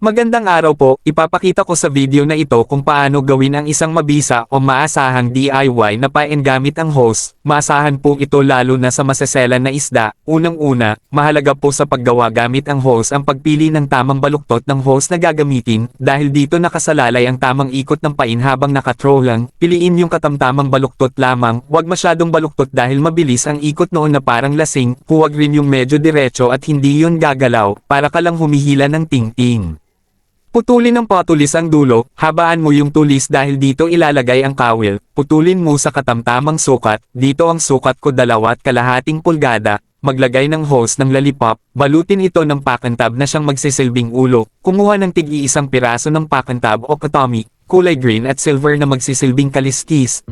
Magandang araw po, ipapakita ko sa video na ito kung paano gawin ang isang mabisa o maasahang DIY na paen gamit ang hose. Maasahan po ito lalo na sa maseselan na isda. Unang-una, mahalaga po sa paggawa gamit ang hose ang pagpili ng tamang baluktot ng hose na gagamitin, dahil dito nakasalalay ang tamang ikot ng pain habang nakathrow lang. Piliin yung katamtamang baluktot lamang, huwag masyadong baluktot dahil mabilis ang ikot noon na parang lasing, huwag rin yung medyo diretso at hindi yun gagalaw, para ka lang humihila ng ting-ting. Putulin ng patulis ang dulo, habaan mo yung tulis dahil dito ilalagay ang kawil, putulin mo sa katamtamang sukat, dito ang sukat ko 2.5 pulgada, maglagay ng hose ng lollipop, balutin ito ng pakantab na siyang magsisilbing ulo, kumuha ng tig-iisang piraso ng pakantab o katomi, kulay green at silver na magsisilbing kaliskis.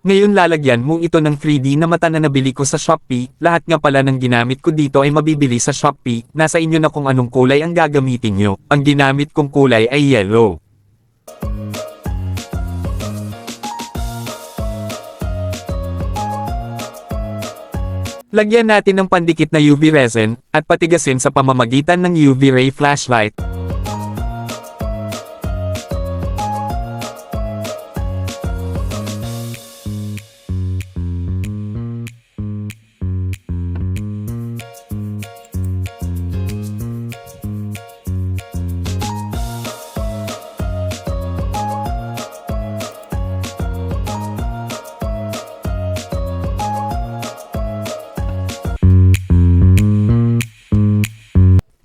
Ngayon lalagyan mo ito ng 3D na mata na nabili ko sa Shopee, lahat nga pala ng ginamit ko dito ay mabibili sa Shopee, nasa inyo na kung anong kulay ang gagamitin nyo, ang ginamit kong kulay ay yellow. Lagyan natin ng pandikit na UV resin, at patigasin sa pamamagitan ng UV ray flashlight.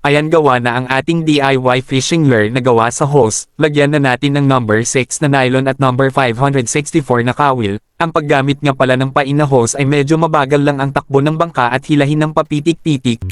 Ayan, gawa na ang ating DIY fishing lure na gawa sa hose. Lagyan na natin ng number 6 na nylon at number 564 na kawil. Ang paggamit nga pala ng pain na hose ay medyo mabagal lang ang takbo ng bangka at hilahin ng papitik-pitik.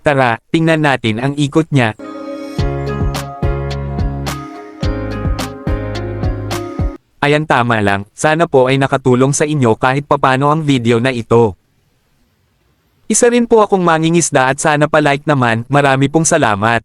Tara, tingnan natin ang ikot niya. Ayan, tama lang, sana po ay nakatulong sa inyo kahit papano ang video na ito. Isa rin po akong mangingisda at sana pa-like naman, marami pong salamat.